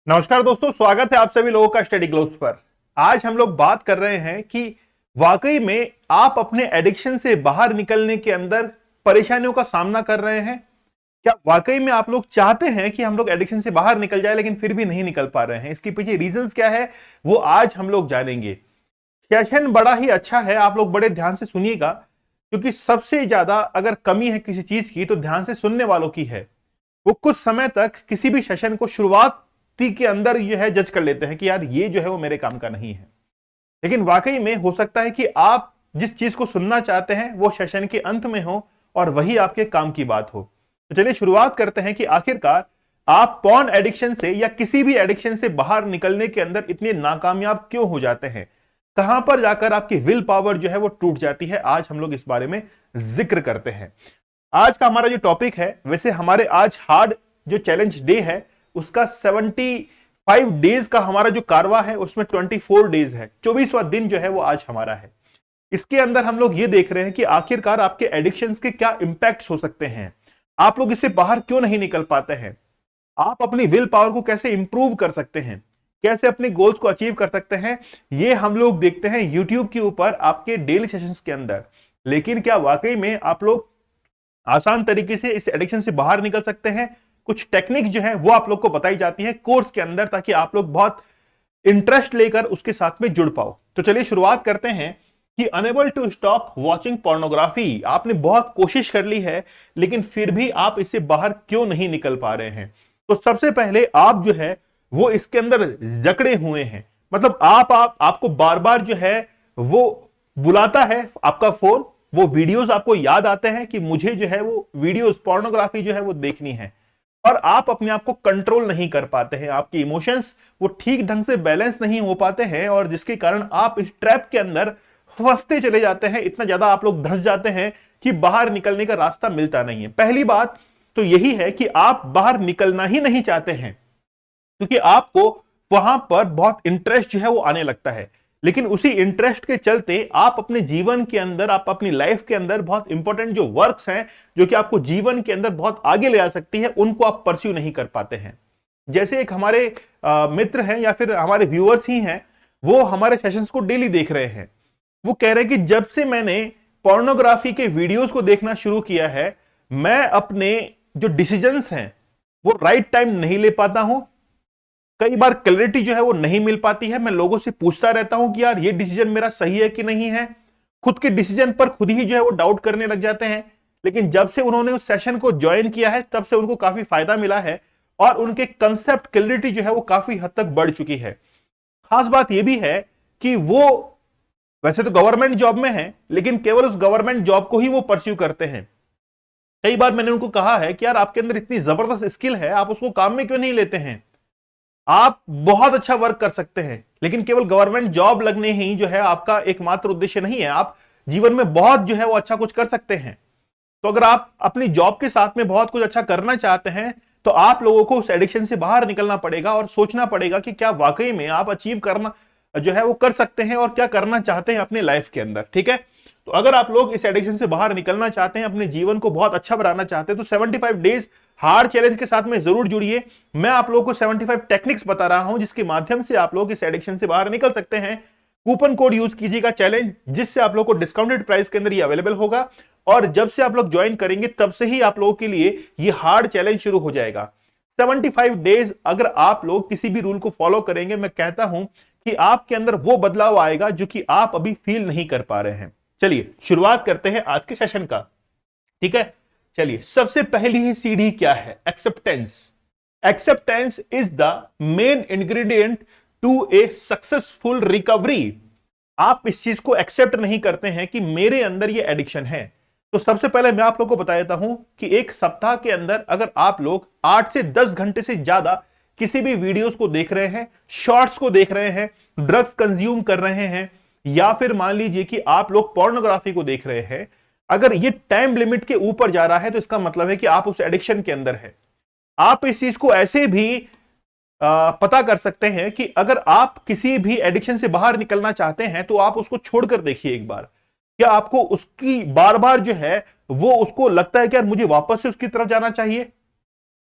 नमस्कार दोस्तों, स्वागत है आप सभी लोगों का स्टडी ग्लोब्स पर। आज हम लोग बात कर रहे हैं कि वाकई में आप अपने एडिक्शन से बाहर निकलने के अंदर परेशानियों का सामना कर रहे हैं। क्या वाकई में आप लोग चाहते हैं कि हम लोग एडिक्शन से बाहर निकल जाए लेकिन फिर भी नहीं निकल पा रहे हैं? इसके पीछे रीजंस क्या है वो आज हम लोग जानेंगे। सेशन बड़ा ही अच्छा है, आप लोग बड़े ध्यान से सुनिएगा, क्योंकि सबसे ज्यादा अगर कमी है किसी चीज की तो ध्यान से सुनने वालों की है। वो कुछ समय तक किसी भी सेशन को शुरुआत के अंदर ये है जज कर लेते हैं कि यार ये जो है वो मेरे काम का नहीं है, लेकिन वाकई में हो सकता है कि आप जिस चीज को सुनना चाहते हैं वो सेशन के अंत में हो और वही आपके काम की बात हो। तो चलिए शुरुआत करते हैं कि आखिरकार आप पॉर्न एडिक्शन से या किसी भी एडिक्शन से बाहर निकलने के अंदर इतने नाकामयाब क्यों हो जाते हैं, कहां पर जाकर आपकी विल पावर जो है वो टूट जाती है। आज हम लोग इस बारे में जिक्र करते हैं। आज का हमारा जो टॉपिक है, वैसे हमारे आज हार्ड जो चैलेंज डे है उसका 75 डेज का हमारा जो कारवा है उसमें 24 डेज है, 24वां दिन जो है वो आज हमारा है। इसके अंदर हम लोग ये देख रहे हैं कि आखिरकार आपके एडिक्शंस के क्या इंपैक्ट्स हो सकते हैं, आप लोग इससे बाहर क्यों नहीं निकल पाते हैं, आप अपनी विल पावर को कैसे इंप्रूव कर सकते हैं, कैसे अपने गोल्स को अचीव कर सकते हैं। ये हम लोग देखते हैं यूट्यूब के ऊपर आपके डेली सेशंस के अंदर। लेकिन क्या वाकई में आप लोग आसान तरीके से इस एडिक्शन से बाहर निकल सकते हैं? कुछ टेक्निक जो है वो आप लोग को बताई जाती है कोर्स के अंदर, ताकि आप लोग बहुत इंटरेस्ट लेकर उसके साथ में जुड़ पाओ। तो चलिए शुरुआत करते हैं कि unable to stop watching pornography. आपने बहुत कोशिश कर ली है लेकिन फिर भी आप इससे बाहर क्यों नहीं निकल पा रहे हैं? तो सबसे पहले आप जो है वो इसके अंदर जकड़े हुए हैं। मतलब आपको बार बार जो है वो बुलाता है आपका फोन, वो वीडियोस आपको याद आते हैं कि मुझे जो है वो वीडियोस पोर्नोग्राफी जो है वो देखनी है, और आप अपने आप को कंट्रोल नहीं कर पाते हैं। आपके इमोशंस वो ठीक ढंग से बैलेंस नहीं हो पाते हैं, और जिसके कारण आप इस ट्रैप के अंदर फंसते चले जाते हैं। इतना ज्यादा आप लोग धंस जाते हैं कि बाहर निकलने का रास्ता मिलता नहीं है। पहली बात तो यही है कि आप बाहर निकलना ही नहीं चाहते हैं, क्योंकि आपको वहां पर बहुत इंटरेस्ट जो है वो आने लगता है। लेकिन उसी इंटरेस्ट के चलते आप अपने जीवन के अंदर, आप अपनी लाइफ के अंदर बहुत इंपॉर्टेंट जो वर्क्स हैं जो कि आपको जीवन के अंदर बहुत आगे ले आ सकती है, उनको आप परस्यू नहीं कर पाते हैं। जैसे एक हमारे मित्र हैं या फिर हमारे व्यूअर्स ही हैं, वो हमारे सेशंस को डेली देख रहे हैं। वो कह रहे हैं कि जब से मैंने पोर्नोग्राफी के वीडियोस को देखना शुरू किया है, मैं अपने जो डिसीजंस हैं वो राइट टाइम नहीं ले पाता हूं। कई बार क्लैरिटी जो है वो नहीं मिल पाती है। मैं लोगों से पूछता रहता हूं कि यार ये डिसीजन मेरा सही है कि नहीं है। खुद के डिसीजन पर खुद ही जो है वो डाउट करने लग जाते हैं। लेकिन जब से उन्होंने उस सेशन को ज्वाइन किया है तब से उनको काफी फायदा मिला है, और उनके कंसेप्ट क्लैरिटी जो है वो काफी हद तक बढ़ चुकी है। खास बात यह भी है कि वो वैसे तो गवर्नमेंट जॉब में है, लेकिन केवल उस गवर्नमेंट जॉब को ही वो परस्यू करते हैं। कई बार मैंने उनको कहा है कि यार आपके अंदर इतनी जबरदस्त स्किल है, आप उसको काम में क्यों नहीं लेते हैं? आप बहुत अच्छा वर्क कर सकते हैं, लेकिन केवल गवर्नमेंट जॉब लगने ही जो है आपका एकमात्र उद्देश्य नहीं है। आप जीवन में बहुत जो है वो अच्छा कुछ कर सकते हैं। तो अगर आप अपनी जॉब के साथ में बहुत कुछ अच्छा करना चाहते हैं तो आप लोगों को उस एडिक्शन से बाहर निकलना पड़ेगा और सोचना पड़ेगा कि क्या वाकई में आप अचीव करना जो है वो कर सकते हैं और क्या करना चाहते हैं अपने लाइफ के अंदर। ठीक है, तो अगर आप लोग इस एडिक्शन से बाहर निकलना चाहते हैं, अपने जीवन को बहुत अच्छा बनाना चाहते हैं, तो 75 डेज हार्ड चैलेंज के साथ में जरूर जुड़िए। मैं आप लोगों को 75 टेक्निक्स बता रहा हूं जिसके माध्यम से आप लोग इस एडिक्शन से बाहर निकल सकते हैं। कूपन कोड यूज कीजिएगा चैलेंज, जिससे आप लोग को डिस्काउंटेड प्राइस के अंदर ये अवेलेबल होगा, और जब से आप लोग ज्वाइन करेंगे तब से ही आप लोगों के लिए ये हार्ड चैलेंज शुरू हो जाएगा। 75 डेज अगर आप लोग किसी भी रूल को फॉलो करेंगे, मैं कहता हूं कि आपके अंदर वो बदलाव आएगा जो कि आप अभी फील नहीं कर पा रहे हैं। चलिए शुरुआत करते हैं आज के सेशन का। ठीक है, चलिए सबसे पहली ही सीढ़ी क्या है? Acceptance. Acceptance is the main ingredient to a successful recovery. आप इस चीज को एक्सेप्ट नहीं करते हैं कि मेरे अंदर ये एडिक्शन है। तो सबसे पहले मैं आप लोगों को बता देता हूं कि एक सप्ताह के अंदर अगर आप लोग 8 से 10 घंटे से ज्यादा किसी भी वीडियोस को देख रहे हैं, शॉर्ट्स को देख रहे हैं, ड्रग्स कंज्यूम कर रहे हैं, या फिर मान लीजिए कि आप लोग पोर्नोग्राफी को देख रहे हैं, अगर ये टाइम लिमिट के ऊपर जा रहा है तो इसका मतलब है कि आप उस एडिक्शन के अंदर है। आप इस चीज को ऐसे भी पता कर सकते हैं कि अगर आप किसी भी एडिक्शन से बाहर निकलना चाहते हैं तो आप उसको छोड़कर देखिए एक बार। क्या आपको उसकी बार बार जो है वो उसको लगता है कि यार मुझे वापस से उसकी तरफ जाना चाहिए?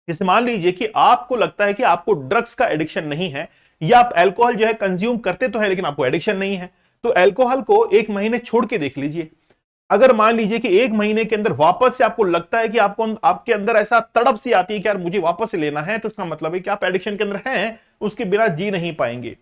जैसे मान लीजिए कि आपको लगता है कि आपको ड्रग्स का एडिक्शन नहीं है, या आप अल्कोहल जो है कंज्यूम करते तो है लेकिन आपको एडिक्शन नहीं है, तो अल्कोहल को 1 महीने छोड़ के देख लीजिए। अगर मान लीजिए कि 1 महीने के अंदर वापस से आपको लगता है कि आपको आपके अंदर ऐसा तड़प सी आती है कि यार मुझे वापस से लेना है, तो इसका मतलब है कि आप एडिक्शन के अंदर हैं, उसके बिना जी नहीं पाएंगे।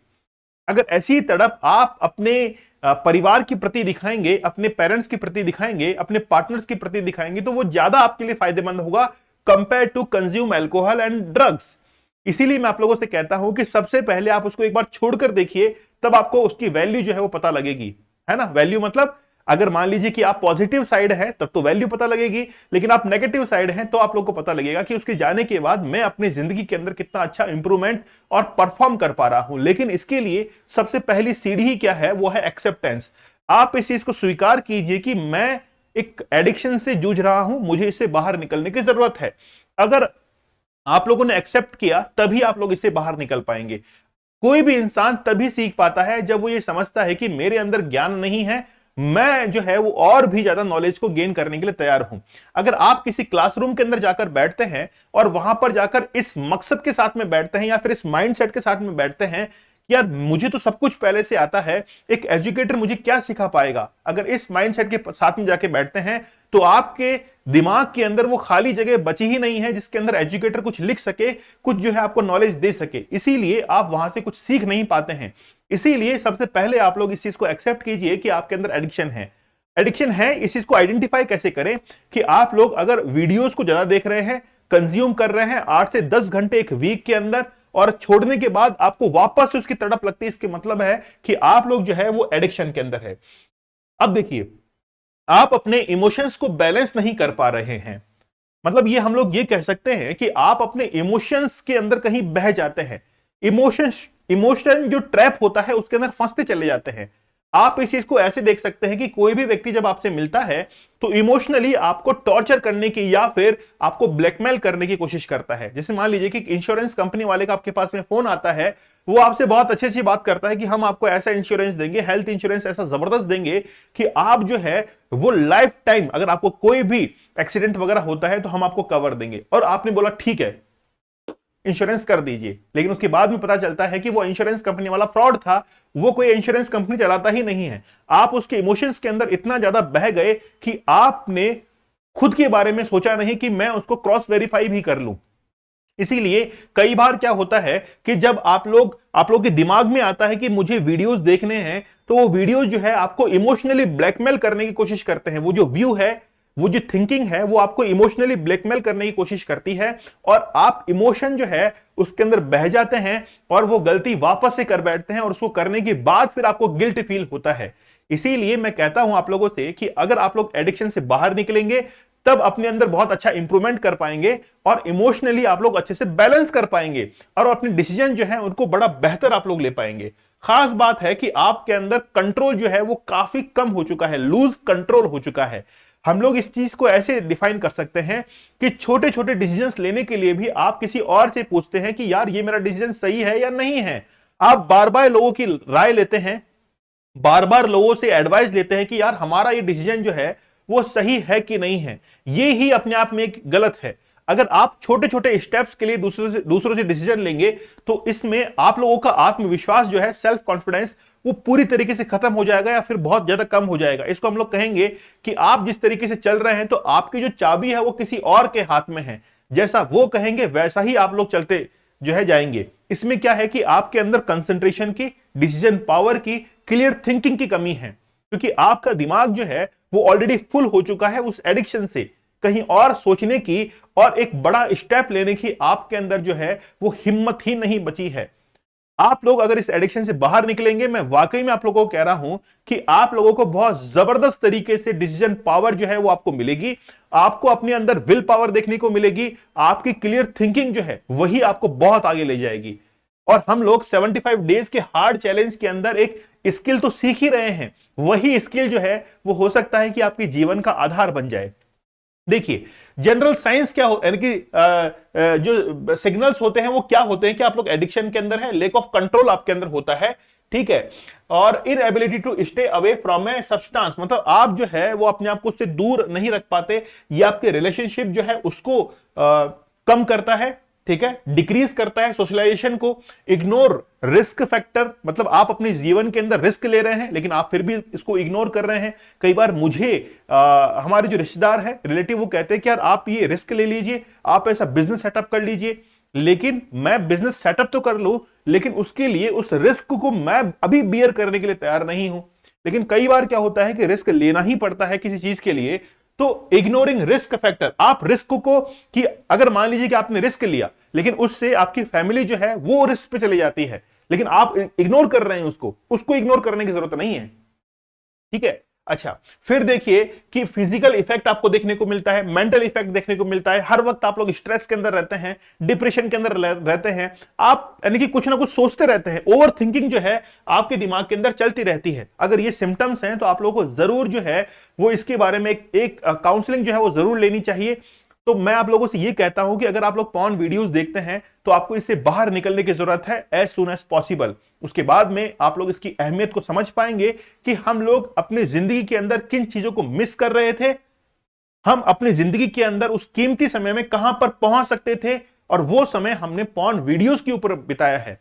अगर ऐसी तड़प आप अपने परिवार के प्रति दिखाएंगे, अपने पेरेंट्स के प्रति दिखाएंगे, अपने पार्टनर्स के प्रति दिखाएंगे, तो वो ज्यादा आपके लिए फायदेमंद होगा compare to consume alcohol and drugs. इसीलिए मैं आप लोगों से कहता हूं कि सबसे पहले आप उसको एक बार छोड़कर देखिए, तब आपको उसकी वैल्यू जो है वो पता लगेगी, है ना। वैल्यू मतलब अगर मान लीजिए कि आप पॉजिटिव साइड है तब तो वैल्यू पता लगेगी, लेकिन आप नेगेटिव साइड हैं तो आप लोगों को पता लगेगा कि उसके जाने के बाद मैं अपनी जिंदगी के अंदर कितना अच्छा इंप्रूवमेंट और परफॉर्म कर पा रहा हूं। लेकिन इसके लिए सबसे पहली सीढ़ी ही क्या है, वो है एक्सेप्टेंस। आप इस चीज को स्वीकार कीजिए कि मैं एक एडिक्शन से जूझ रहा हूं, मुझे इससे बाहर निकलने की जरूरत है। अगर आप लोगों ने एक्सेप्ट किया तभी आप लोग इससे बाहर निकल पाएंगे। कोई भी इंसान तभी सीख पाता है जब वो ये समझता है कि मेरे अंदर ज्ञान नहीं है, मैं जो है वो और भी ज्यादा नॉलेज को गेन करने के लिए तैयार हूं। अगर आप किसी क्लासरूम के अंदर जाकर बैठते हैं और वहां पर जाकर इस मकसद के साथ में बैठते हैं या फिर इस माइंडसेट के साथ में बैठते हैं कि यार मुझे तो सब कुछ पहले से आता है, एक एजुकेटर मुझे क्या सिखा पाएगा, अगर इस माइंडसेट के साथ में जाके बैठते हैं तो आपके दिमाग के अंदर वो खाली जगह बची ही नहीं है जिसके अंदर एजुकेटर कुछ लिख सके, कुछ जो है आपको नॉलेज दे सके। इसीलिए आप वहां से कुछ सीख नहीं पाते हैं। इसीलिए सबसे पहले आप लोग इस चीज को एक्सेप्ट कीजिए कि आपके अंदर एडिक्शन है। एडिक्शन है, इस चीज को आइडेंटिफाई कैसे करें कि आप लोग अगर वीडियोस को ज्यादा देख रहे हैं, कंज्यूम कर रहे हैं 8 से 10 घंटे एक वीक के अंदर, और छोड़ने के बाद आपको वापस से उसकी तड़प लगती है, इसके मतलब है कि आप लोग जो है वो एडिक्शन के अंदर है। अब देखिए, आप अपने इमोशंस को बैलेंस नहीं कर पा रहे हैं, मतलब ये हम लोग ये कह सकते हैं कि आप अपने इमोशंस के अंदर कहीं बह जाते हैं। इमोशन जो ट्रैप होता है उसके अंदर फंसते चले जाते हैं। आप इस चीज को ऐसे देख सकते हैं कि कोई भी व्यक्ति जब आपसे मिलता है तो इमोशनली आपको टॉर्चर करने की या फिर आपको ब्लैकमेल करने की कोशिश करता है। जैसे मान लीजिए कि इंश्योरेंस कंपनी वाले का आपके पास में फोन आता है, वो आपसे बहुत अच्छी अच्छी बात करता है कि हम आपको ऐसा इंश्योरेंस देंगे, हेल्थ इंश्योरेंस ऐसा जबरदस्त देंगे कि आप जो है वो लाइफ टाइम अगर आपको कोई भी एक्सीडेंट वगैरह होता है तो हम आपको कवर देंगे। और आपने बोला ठीक है इंश्योरेंस कर दीजिए, लेकिन उसके बाद में पता चलता है कि वो इंश्योरेंस कंपनी वाला फ्रॉड था, वो कोई इंश्योरेंस कंपनी चलाता ही नहीं है। आप उसके इमोशंस के अंदर इतना ज्यादा बह गए कि आपने खुद के बारे में सोचा नहीं कि मैं उसको क्रॉस वेरीफाई भी कर लूं। इसीलिए कई बार क्या होता है कि जब आप लोग के दिमाग में आता है कि मुझे वीडियोस देखने हैं, तो वो वीडियोस जो है आपको इमोशनली ब्लैकमेल करने की कोशिश करते हैं। वो जो व्यू है, वो जो थिंकिंग है, वो आपको इमोशनली ब्लैकमेल करने की कोशिश करती है और आप इमोशन जो है उसके अंदर बह जाते हैं और वो गलती वापस से कर बैठते हैं और उसको करने के बाद फिर आपको गिल्ट फील होता है। इसीलिए मैं कहता हूं आप लोगों से कि अगर आप लोग एडिक्शन से बाहर निकलेंगे तब अपने अंदर बहुत अच्छा इंप्रूवमेंट कर पाएंगे और इमोशनली आप लोग अच्छे से बैलेंस कर पाएंगे और अपने डिसीजन जो है उनको बड़ा बेहतर आप लोग ले पाएंगे। खास बात है कि आपके अंदर कंट्रोल जो है वो काफी कम हो चुका है, लूज कंट्रोल हो चुका है। हम लोग इस चीज को ऐसे डिफाइन कर सकते हैं कि छोटे छोटे डिसीजंस लेने के लिए भी आप किसी और से पूछते हैं कि यार ये मेरा डिसीजन सही है या नहीं है। आप बार बार लोगों की राय लेते हैं, बार बार लोगों से एडवाइस लेते हैं कि यार हमारा ये डिसीजन जो है वो सही है कि नहीं है। ये ही अपने आप में एक गलत है। अगर आप छोटे छोटे स्टेप्स के लिए दूसरों से डिसीजन लेंगे तो इसमें आप लोगों का आत्मविश्वास जो है, सेल्फ कॉन्फिडेंस, वो पूरी तरीके से खत्म हो जाएगा या फिर बहुत ज्यादा कम हो जाएगा। इसको हम लोग कहेंगे कि आप जिस तरीके से चल रहे हैं तो आपकी जो चाबी है वो किसी और के हाथ में है, जैसा वो कहेंगे वैसा ही आप लोग चलते जो है जाएंगे। इसमें क्या है कि आपके अंदर कंसंट्रेशन की, डिसीजन पावर की, क्लियर थिंकिंग की कमी है, क्योंकि आपका दिमाग जो है वो ऑलरेडी फुल हो चुका है उस एडिक्शन से। कहीं और सोचने की और एक बड़ा स्टेप लेने की आपके अंदर जो है वो हिम्मत ही नहीं बची है। आप लोग अगर इस एडिक्शन से बाहर निकलेंगे, मैं वाकई में आप लोगों को कह रहा हूं कि आप लोगों को बहुत जबरदस्त तरीके से डिसीजन पावर जो है वो आपको मिलेगी। आपको अपने अंदर विल पावर देखने को मिलेगी। आपकी क्लियर थिंकिंग जो है वही आपको बहुत आगे ले जाएगी। और हम लोग 75 डेज के हार्ड चैलेंज के अंदर एक स्किल तो सीख ही रहे हैं, वही स्किल जो है वो हो सकता है कि आपके जीवन का आधार बन जाए। देखिए जनरल साइंस क्या हो, यानी कि जो सिग्नल्स होते हैं वो क्या होते हैं कि आप लोग एडिक्शन के अंदर है, लेक ऑफ कंट्रोल आपके अंदर होता है, ठीक है, और inability to stay away from a substance, मतलब आप जो है वो अपने आप को उससे दूर नहीं रख पाते, या आपके रिलेशनशिप जो है उसको कम करता है, ठीक है, डिक्रीज करता है सोशलाइजेशन को। इग्नोर रिस्क फैक्टर, मतलब आप अपने जीवन के अंदर रिस्क ले रहे हैं लेकिन आप फिर भी इसको इग्नोर कर रहे हैं। कई बार मुझे हमारे जो रिश्तेदार है, रिलेटिव, वो कहते हैं कि यार आप ये रिस्क ले लीजिए, आप ऐसा बिजनेस सेटअप कर लीजिए। लेकिन मैं बिजनेस सेटअप तो कर लूं, लेकिन उसके लिए उस रिस्क को मैं अभी बियर करने के लिए तैयार नहीं हूं। लेकिन कई बार क्या होता है कि रिस्क लेना ही पड़ता है किसी चीज के लिए। तो इग्नोरिंग रिस्क फैक्टर, आप रिस्क को, कि अगर मान लीजिए कि आपने रिस्क लिया लेकिन उससे आपकी फैमिली जो है वो रिस्क पे चली जाती है, लेकिन आप इग्नोर कर रहे हैं उसको इग्नोर करने की जरूरत नहीं है, ठीक है। अच्छा, फिर देखिए कि फिजिकल इफेक्ट आपको देखने को मिलता है, मेंटल इफेक्ट देखने को मिलता है। हर वक्त आप लोग स्ट्रेस के अंदर रहते हैं, डिप्रेशन के अंदर रहते हैं, आप यानी कि कुछ ना कुछ सोचते रहते हैं, ओवर थिंकिंग जो है आपके दिमाग के अंदर चलती रहती है। अगर ये सिम्टम्स हैं तो आप लोगों को जरूर जो है वो इसके बारे में एक काउंसलिंग जो है वो जरूर लेनी चाहिए। तो मैं आप लोगों से ये कहता हूं कि अगर आप लोग पॉर्न वीडियोस देखते हैं तो आपको इससे बाहर निकलने की जरूरत है एज सुन एज पॉसिबल। उसके बाद में आप लोग इसकी अहमियत को समझ पाएंगे कि हम लोग अपनी जिंदगी के अंदर किन चीजों को मिस कर रहे थे, हम अपनी जिंदगी के अंदर उस कीमती समय में कहां पर पहुंच सकते थे, और वो समय हमने पॉर्न वीडियोस के ऊपर बिताया है।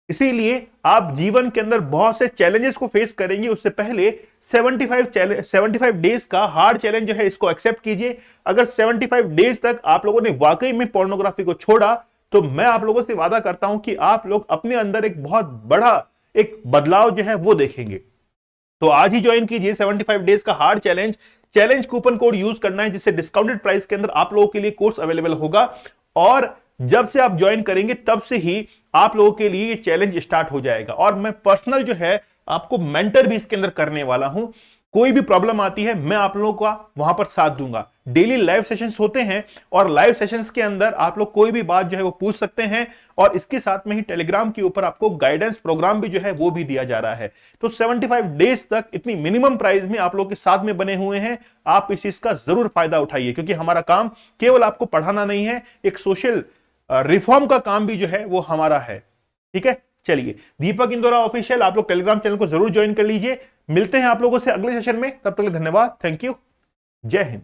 इसीलिए आप जीवन के अंदर बहुत से चैलेंजेस को फेस करेंगे, उससे पहले 75 डेज का हार्ड चैलेंज जो है इसको एक्सेप्ट कीजिए। अगर 75 डेज तक आप लोगों ने वाकई में पोर्नोग्राफी को छोड़ा तो मैं आप लोगों से वादा करता हूं कि आप लोग अपने अंदर एक बहुत बड़ा एक बदलाव जो है वो देखेंगे। तो आज ही ज्वाइन कीजिए 75 डेज का hard challenge coupon code use करना है, जिससे डिस्काउंटेड प्राइस के अंदर आप लोगों के लिए कोर्स अवेलेबल होगा। और जब से आप ज्वाइन करेंगे तब से ही आप लोगों के लिए ये चैलेंज स्टार्ट हो जाएगा। और मैं पर्सनल जो है आपको मेंटर भी इसके अंदर करने वाला हूं। कोई भी प्रॉब्लम आती है मैं आप लोगों का वहां पर साथ दूंगा। डेली लाइव सेशंस होते हैं और लाइव सेशंस के अंदर आप लोग कोई भी बात जो है वो पूछ सकते हैं, और इसके साथ में ही टेलीग्राम के ऊपर आपको गाइडेंस प्रोग्राम भी जो है वो भी दिया जा रहा है। तो 75 डेज तक इतनी मिनिमम प्राइस में आप लोग के साथ में बने हुए हैं। आप इस चीज का जरूर फायदा उठाइए, क्योंकि हमारा काम केवल आपको पढ़ाना नहीं है, एक सोशल रिफॉर्म का काम भी जो है वो हमारा है, ठीक है। चलिए, दीपक इंदौरा ऑफिशियल, आप लोग टेलीग्राम चैनल को जरूर ज्वाइन कर लीजिए। मिलते हैं आप लोगों से अगले सेशन में, तब तक के लिए धन्यवाद, थैंक यू, जय हिंद।